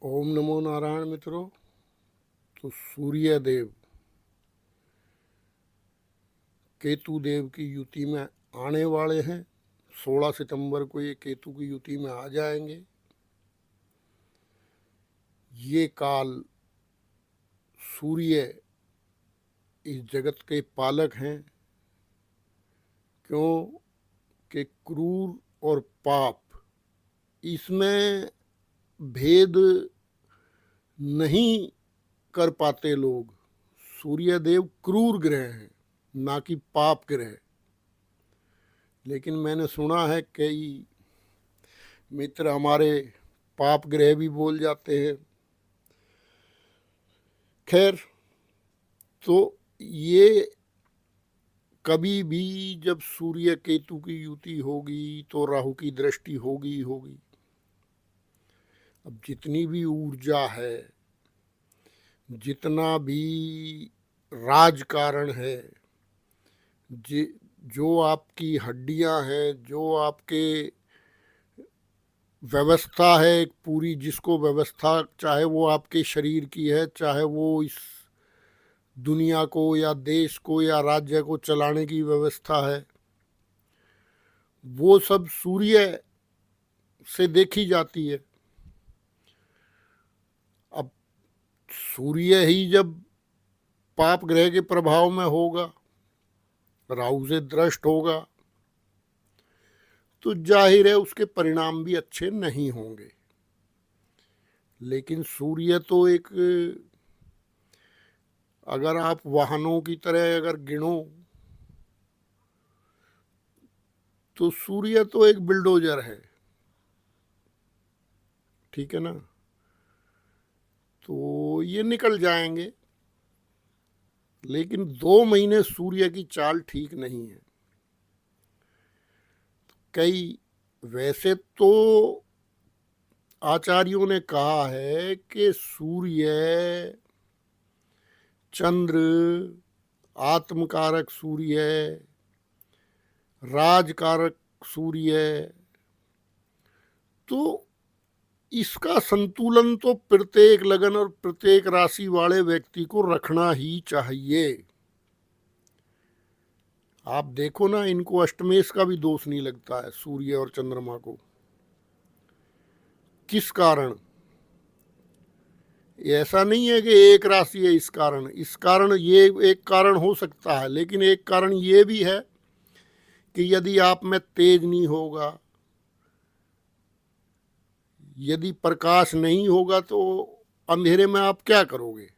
ओम नमो नारायण मित्रों। तो सूर्य देव केतु देव की युति में आने वाले हैं। 16 सितंबर को ये केतु की युति में आ जाएंगे। ये काल सूर्य इस जगत के पालक हैं, क्यों कि क्रूर और पाप इसमें भेद नहीं कर पाते लोग। सूर्य देव क्रूर ग्रह हैं, ना कि पाप ग्रह। लेकिन मैंने सुना है कई मित्र हमारे पाप ग्रह भी बोल जाते हैं। खैर, तो ये कभी भी जब सूर्य केतु की युति होगी तो राहु की दृष्टि होगी होगी। अब जितनी भी ऊर्जा है, जितना भी राजकारण है, जो आपकी हड्डियां हैं, जो आपके व्यवस्था है एक पूरी, जिसको व्यवस्था चाहे वो आपके शरीर की है, चाहे वो इस दुनिया को या देश को या राज्य को चलाने की व्यवस्था है, वो सब सूर्य से देखी जाती है। अब सूर्य ही जब पाप ग्रह के प्रभाव में होगा, राहु से दृष्ट होगा, तो जाहिर है उसके परिणाम भी अच्छे नहीं होंगे। लेकिन सूर्य तो एक, अगर आप वाहनों की तरह अगर गिनो तो सूर्य तो एक बिल्डोजर है, ठीक है ना। तो ये निकल जाएंगे, लेकिन 2 महीने सूर्य की चाल ठीक नहीं है। कई वैसे तो आचार्यों ने कहा है कि सूर्य, चंद्र, आत्मकारक सूर्य, राजकारक सूर्य, तो इसका संतुलन तो प्रत्येक लगन और प्रत्येक राशि वाले व्यक्ति को रखना ही चाहिए। आप देखो ना, इनको अष्टमेश का भी दोष नहीं लगता है सूर्य और चंद्रमा को। किस कारण? ऐसा नहीं है कि एक राशि है इस कारण ये एक कारण हो सकता है, लेकिन एक कारण ये भी है कि यदि आप में तेज नहीं होगा, यदि प्रकाश नहीं होगा, तो अंधेरे में आप क्या करोगे।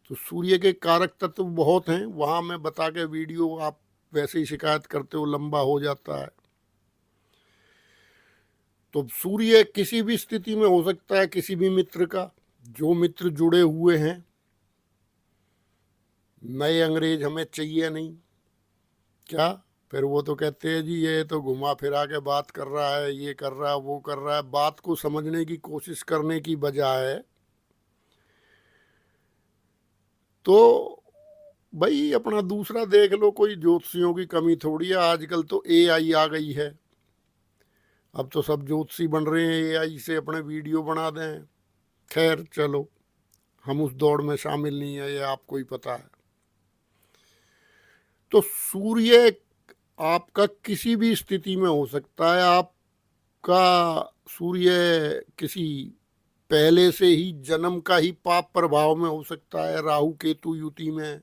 तो सूर्य के कारक तत्व बहुत हैं, वहां मैं बता के वीडियो आप वैसे ही शिकायत करते हो लंबा हो जाता है। तो सूर्य किसी भी स्थिति में हो सकता है, किसी भी मित्र का। जो मित्र जुड़े हुए हैं, नए अंग्रेज हमें चाहिए नहीं। क्या फिर वो तो कहते हैं जी ये तो घुमा फिरा के बात कर रहा है, ये कर रहा है, वो कर रहा है। बात को समझने की कोशिश करने की बजाय तो भाई अपना दूसरा देख लो। कोई ज्योतिषियों की कमी थोड़ी है, आजकल तो एआई आ गई है। अब तो सब ज्योतिषी बन रहे हैं, एआई से अपने वीडियो बना दें। खैर चलो, हम उस दौड़ में शामिल नहीं है, ये आपको ही पता है। तो सूर्य आपका किसी भी स्थिति में हो सकता है। आपका सूर्य किसी पहले से ही जन्म का ही पाप प्रभाव में हो सकता है, राहु केतु युति में,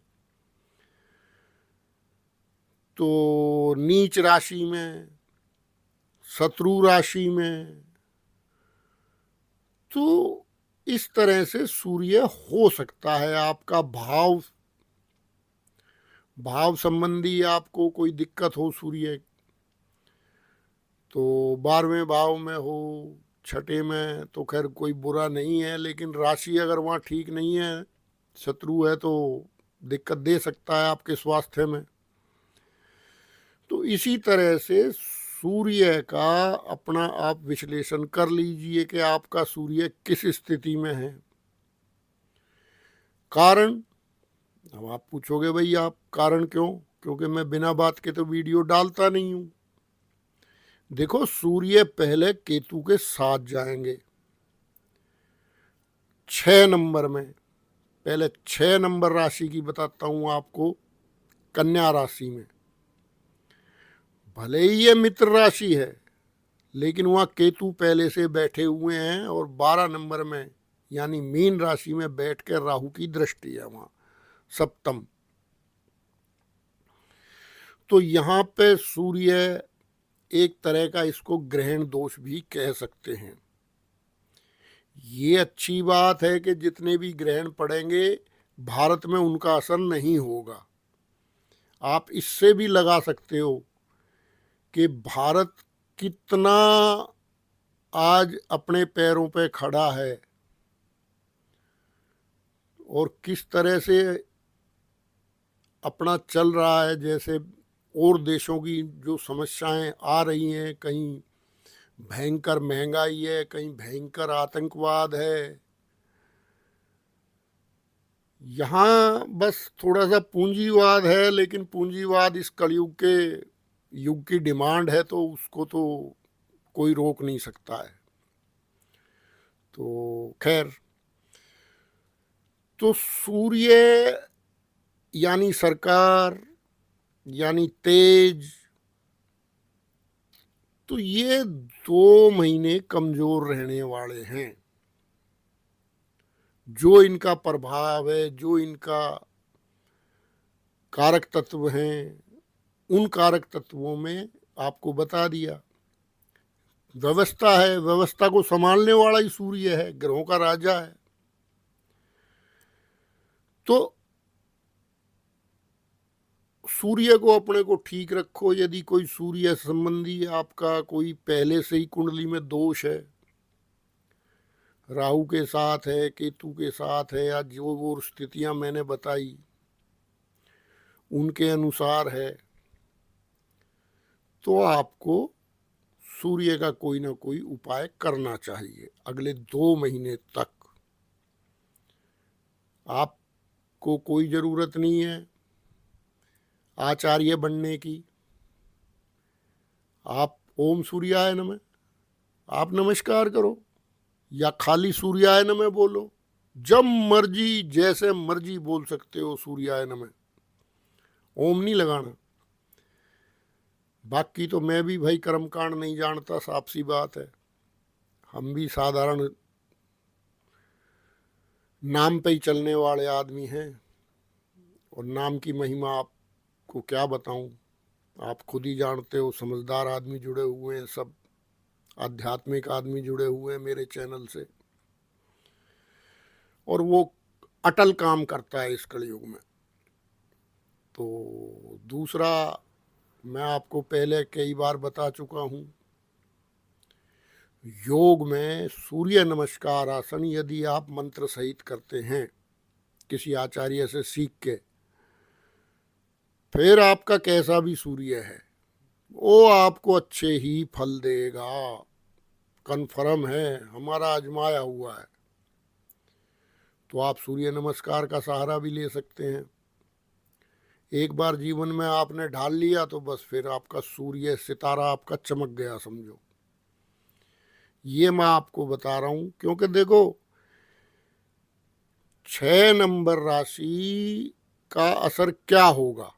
तो नीच राशि में, शत्रु राशि में। तो इस तरह से सूर्य हो सकता है आपका भाव संबंधी आपको कोई दिक्कत हो सूर्य, तो 12वें भाव में हो, छठे में, तो खैर कोई बुरा नहीं है। लेकिन राशि अगर वहाँ ठीक नहीं है, शत्रु है, तो दिक्कत दे सकता है आपके स्वास्थ्य में। तो इसी तरह से सूर्य का अपना आप विश्लेषण कर लीजिए कि आपका सूर्य किस स्थिति में है। कारण, अब आप पूछोगे भाई आप कारण क्यों? क्योंकि मैं बिना बात के तो वीडियो डालता नहीं हूं। देखो, सूर्य पहले केतु के साथ जाएंगे, 6 नंबर में, पहले 6 नंबर राशि की बताता हूँ आपको। कन्या राशि में भले ही ये मित्र राशि है, लेकिन वहाँ केतु पहले से बैठे हुए हैं और 12 नंबर में यानी मीन राशि में बैठ कर राहु की दृष्टि है वहाँ सप्तम। तो यहाँ पे सूर्य एक तरह का इसको ग्रहण दोष भी कह सकते हैं। ये अच्छी बात है कि जितने भी ग्रहण पड़ेंगे भारत में उनका असर नहीं होगा। आप इससे भी लगा सकते हो कि भारत कितना आज अपने पैरों पे खड़ा है और किस तरह से अपना चल रहा है। जैसे और देशों की जो समस्याएं आ रही हैं, कहीं भयंकर महंगाई है, कहीं भयंकर आतंकवाद है, यहाँ बस थोड़ा सा पूंजीवाद है, लेकिन पूंजीवाद इस कलयुग के युग की डिमांड है, तो उसको तो कोई रोक नहीं सकता है। तो खैर, तो सूर्य यानी सरकार यानी तेज, तो ये 2 महीने कमजोर रहने वाले हैं। जो इनका प्रभाव है, जो इनका कारक तत्व हैं, उन कारक तत्वों में आपको बता दिया। व्यवस्था है, व्यवस्था को संभालने वाला ही सूर्य है, ग्रहों का राजा है। तो सूर्य को अपने को ठीक रखो। यदि कोई सूर्य संबंधी आपका कोई पहले से ही कुंडली में दोष है, राहु के साथ है, केतु के साथ है, या जो वो स्थितियां मैंने बताई उनके अनुसार है, तो आपको सूर्य का कोई ना कोई उपाय करना चाहिए अगले 2 महीने तक। आपको कोई ज़रूरत नहीं है आचार्य बनने की। आप ओम सूर्याय नमः आप नमस्कार करो, या खाली सूर्याय नमः बोलो। जब मर्जी जैसे मर्जी बोल सकते हो सूर्याय नमः, ओम नहीं लगाना। बाकी तो मैं भी भाई कर्मकांड नहीं जानता, साफ सी बात है। हम भी साधारण नाम पे ही चलने वाले आदमी हैं, और नाम की महिमा आपको क्या बताऊं, आप खुद ही जानते हो। समझदार आदमी जुड़े हुए हैं, सब आध्यात्मिक आदमी जुड़े हुए हैं मेरे चैनल से, और वो अटल काम करता है इस कलयुग में। तो दूसरा, मैं आपको पहले कई बार बता चुका हूँ, योग में सूर्य नमस्कार आसन यदि आप मंत्र सहित करते हैं किसी आचार्य से सीख के, फिर आपका कैसा भी सूर्य है वो आपको अच्छे ही फल देगा। कन्फर्म है, हमारा आजमाया हुआ है। तो आप सूर्य नमस्कार का सहारा भी ले सकते हैं। एक बार जीवन में आपने ढाल लिया तो बस फिर आपका सूर्य सितारा आपका चमक गया समझो। ये मैं आपको बता रहा हूँ, क्योंकि देखो 6 नंबर राशि का असर क्या होगा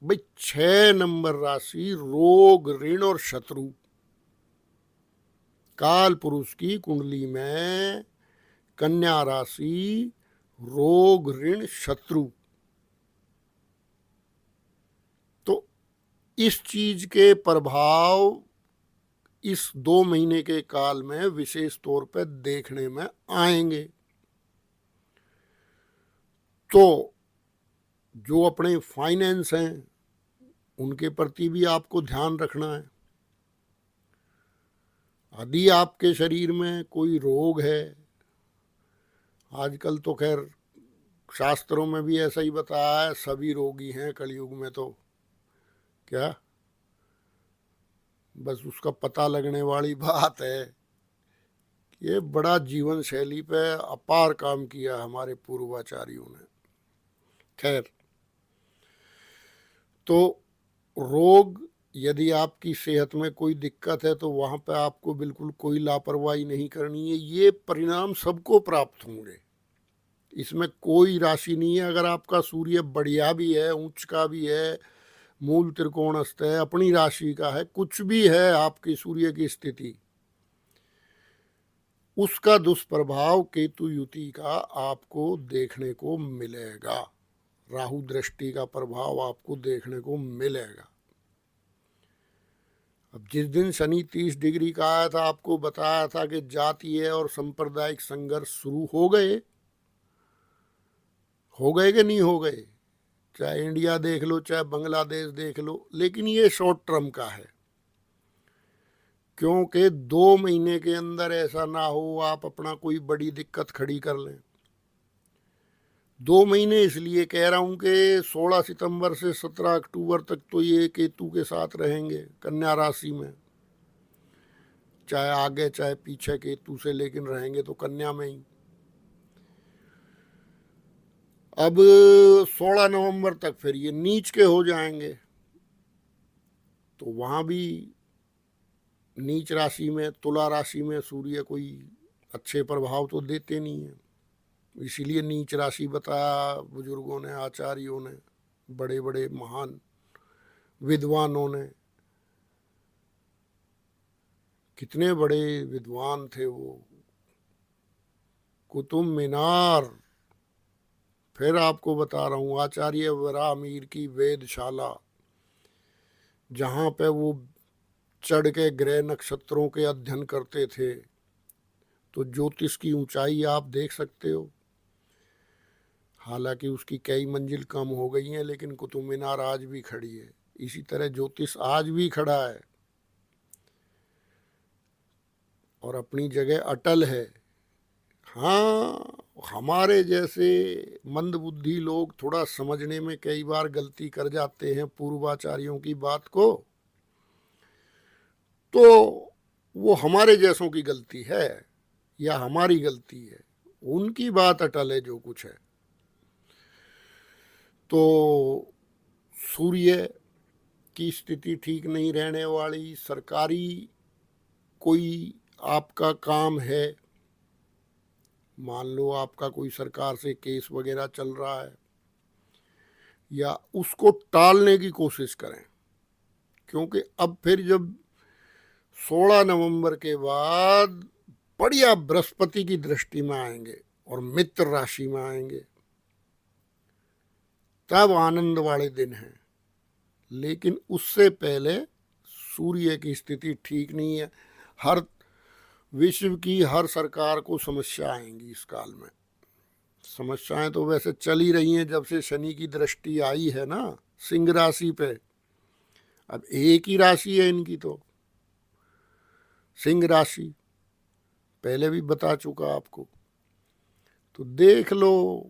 भाई। 6 नंबर राशि रोग, ऋण और शत्रु। काल पुरुष की कुंडली में कन्या राशि, रोग, ऋण, शत्रु। तो इस चीज के प्रभाव इस 2 महीने के काल में विशेष तौर पर देखने में आएंगे। तो जो अपने फाइनेंस हैं उनके प्रति भी आपको ध्यान रखना है। यदि आपके शरीर में कोई रोग है, आजकल तो खैर शास्त्रों में भी ऐसा ही बताया है, सभी रोगी हैं कलयुग में। तो क्या बस उसका पता लगने वाली बात है। ये बड़ा जीवन शैली पे अपार काम किया हमारे पूर्वाचार्यों ने। खैर, तो रोग यदि आपकी सेहत में कोई दिक्कत है तो वहाँ पे आपको बिल्कुल कोई लापरवाही नहीं करनी है। ये परिणाम सबको प्राप्त होंगे, इसमें कोई राशि नहीं है। अगर आपका सूर्य बढ़िया भी है, उच्च का भी है, मूल त्रिकोणस्थ है, अपनी राशि का है, कुछ भी है आपकी सूर्य की स्थिति, उसका दुष्प्रभाव केतु युति का आपको देखने को मिलेगा। राहु दृष्टि का प्रभाव आपको देखने को मिलेगा। अब जिस दिन शनि 30 डिग्री का आया था, आपको बताया था कि जातीय और सांप्रदायिक संघर्ष शुरू हो गए कि नहीं हो गए? चाहे इंडिया देख लो, चाहे बांग्लादेश देख लो, लेकिन ये शॉर्ट टर्म का है, क्योंकि 2 महीने के अंदर ऐसा ना हो आप अपना कोई बड़ी दिक्कत खड़ी कर लें। 2 महीने इसलिए कह रहा हूं कि 16 सितंबर से 17 अक्टूबर तक तो ये केतु के साथ रहेंगे कन्या राशि में, चाहे आगे चाहे पीछे केतु से, लेकिन रहेंगे तो कन्या में ही। अब 16 नवंबर तक फिर ये नीच के हो जाएंगे, तो वहां भी नीच राशि में, तुला राशि में सूर्य कोई अच्छे प्रभाव तो देते नहीं है। इसीलिए नीच राशि बताया बुजुर्गों ने, आचार्यों ने, बड़े बड़े महान विद्वानों ने। कितने बड़े विद्वान थे वो। कुतुब मीनार, फिर आपको बता रहा हूँ, आचार्य वरामीर की वेदशाला, जहाँ पे वो चढ़ के ग्रह नक्षत्रों के अध्ययन करते थे, तो ज्योतिष की ऊंचाई आप देख सकते हो। हालांकि उसकी कई मंजिल कम हो गई हैं, लेकिन कुतुब मीनार आज भी खड़ी है। इसी तरह ज्योतिष आज भी खड़ा है और अपनी जगह अटल है। हाँ, हमारे जैसे मंदबुद्धि लोग थोड़ा समझने में कई बार गलती कर जाते हैं पूर्वाचार्यों की बात को, तो वो हमारे जैसों की गलती है या हमारी गलती है, उनकी बात अटल है जो कुछ है। तो सूर्य की स्थिति ठीक नहीं रहने वाली, सरकारी कोई आपका काम है, मान लो आपका कोई सरकार से केस वगैरह चल रहा है, या उसको टालने की कोशिश करें, क्योंकि अब फिर जब 16 नवंबर के बाद बढ़िया बृहस्पति की दृष्टि में आएंगे और मित्र राशि में आएंगे, तब आनंद वाले दिन हैं। लेकिन उससे पहले सूर्य की स्थिति ठीक नहीं है। हर विश्व की हर सरकार को समस्या आएंगी इस काल में। समस्याएं तो वैसे चल ही रही हैं जब से शनि की दृष्टि आई है ना सिंह राशि पे। अब एक ही राशि है इनकी, तो सिंह राशि, पहले भी बता चुका आपको। तो देख लो,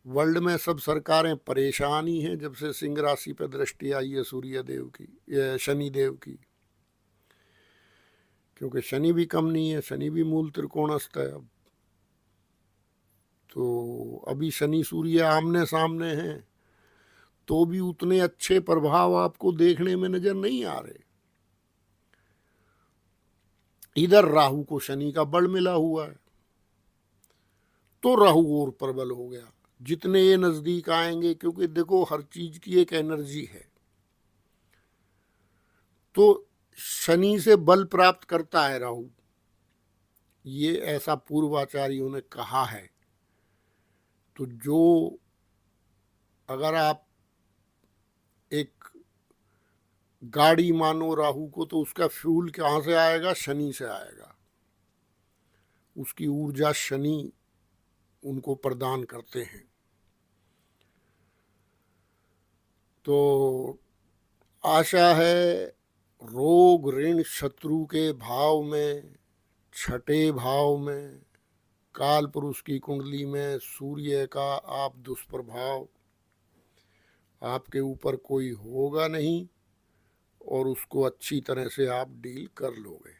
वर्ल्ड में सब सरकारें परेशान ही हैं जब से सिंह राशि पे दृष्टि आई है सूर्य देव की, शनि देव की। क्योंकि शनि भी कम नहीं है, शनि भी मूल त्रिकोणस्थ है। अब तो अभी शनि सूर्य आमने सामने हैं, तो भी उतने अच्छे प्रभाव आपको देखने में नजर नहीं आ रहे। इधर राहु को शनि का बल मिला हुआ है, तो राहु और प्रबल हो गया जितने ये नजदीक आएंगे। क्योंकि देखो, हर चीज की एक एनर्जी है, तो शनि से बल प्राप्त करता है राहु, ये ऐसा पूर्वाचार्यों ने कहा है। तो जो, अगर आप एक गाड़ी मानो राहु को, तो उसका फ्यूल कहाँ से आएगा? शनि से आएगा। उसकी ऊर्जा शनि उनको प्रदान करते हैं। तो आशा है रोग ऋण शत्रु के भाव में, छठे भाव में, काल पुरुष की कुंडली में सूर्य का आप दुष्प्रभाव आपके ऊपर कोई होगा नहीं, और उसको अच्छी तरह से आप डील कर लोगे।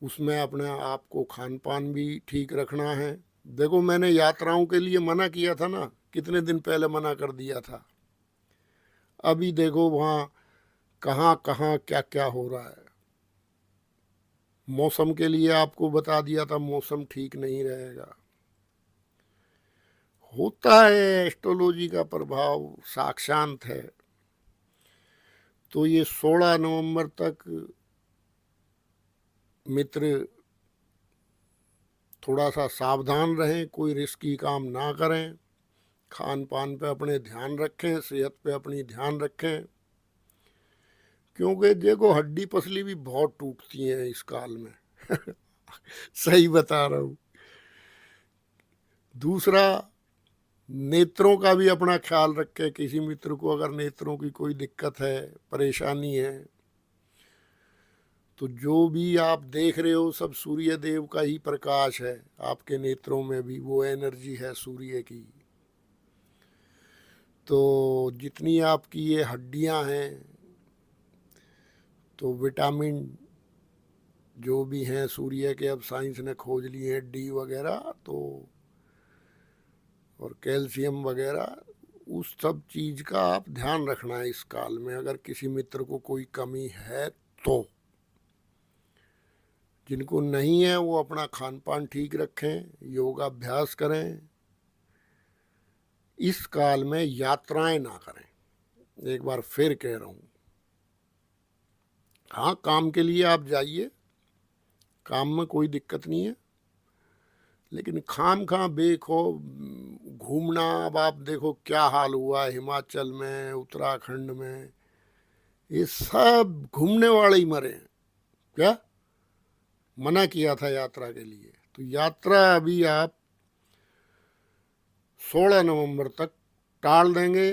उसमें अपने आप को खान पान भी ठीक रखना है। देखो, मैंने यात्राओं के लिए मना किया था ना, कितने दिन पहले मना कर दिया था। अभी देखो, वहाँ कहाँ कहाँ क्या क्या हो रहा है। मौसम के लिए आपको बता दिया था, मौसम ठीक नहीं रहेगा। होता है, एस्ट्रोलॉजी का प्रभाव साक्षांत है। तो ये 16 नवंबर तक मित्र थोड़ा सा सावधान रहें, कोई रिस्की काम ना करें, खान पान पे अपने ध्यान रखें, सेहत पे अपनी ध्यान रखें, क्योंकि देखो हड्डी पसली भी बहुत टूटती हैं इस काल में। सही बता रहा हूँ। दूसरा, नेत्रों का भी अपना ख्याल रखें। किसी मित्र को अगर नेत्रों की कोई दिक्कत है, परेशानी है, तो जो भी आप देख रहे हो सब सूर्य देव का ही प्रकाश है। आपके नेत्रों में भी वो एनर्जी है सूर्य की। तो जितनी आपकी ये हड्डियां हैं, तो विटामिन जो भी हैं सूर्य के, अब साइंस ने खोज लिए हैं, डी वगैरह, तो और कैल्शियम वगैरह, उस सब चीज़ का आप ध्यान रखना है इस काल में। अगर किसी मित्र को कोई कमी है तो, जिनको नहीं है वो अपना खान पान ठीक रखें, योगाभ्यास करें। इस काल में यात्राएं ना करें, एक बार फिर कह रहा हूँ। हाँ, काम के लिए आप जाइए, काम में कोई दिक्कत नहीं है, लेकिन खाम खा बेखो घूमना। अब आप देखो क्या हाल हुआ है हिमाचल में, उत्तराखंड में, ये सब घूमने वाले ही मरे हैं। क्या मना किया था यात्रा के लिए? तो यात्रा अभी आप 16 नवंबर तक टाल देंगे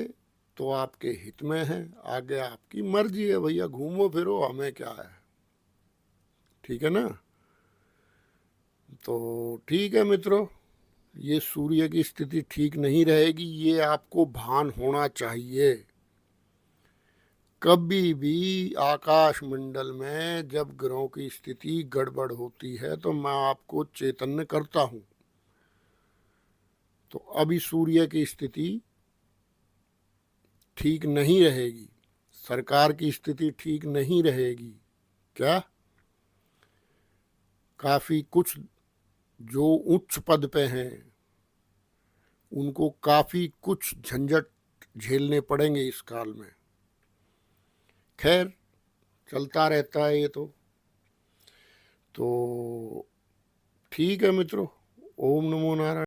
तो आपके हित में है। आगे आपकी मर्जी है भैया, घूमो फिरो, हमें क्या है। ठीक है ना? तो ठीक है मित्रों, ये सूर्य की स्थिति ठीक नहीं रहेगी, ये आपको भान होना चाहिए। कभी भी आकाश मंडल में जब ग्रहों की स्थिति गड़बड़ होती है तो मैं आपको चैतन्य करता हूं। तो अभी सूर्य की स्थिति ठीक नहीं रहेगी, सरकार की स्थिति ठीक नहीं रहेगी। क्या काफ़ी कुछ जो उच्च पद पे हैं उनको काफ़ी कुछ झंझट झेलने पड़ेंगे इस काल में। खैर, चलता रहता है ये तो ठीक है मित्रों। ओम नमो नारायण।